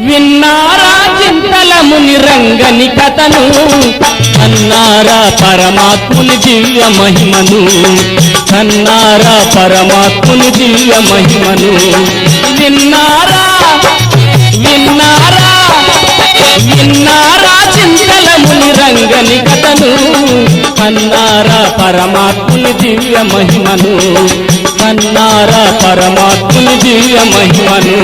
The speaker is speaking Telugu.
విన్నారా చింతల ముని రంగని కథను కన్నారా పరమాత్ముని దివ్య మహిమను కన్నారా పరమాత్ముని దివ్య మహిమను విన్నారా విన్నారా విన్నారా చింతల ముని రంగని కథను కన్నారా పరమాత్ముని దివ్య మహిమను కన్నారా పరమాత్ముని దివ్య మహిమను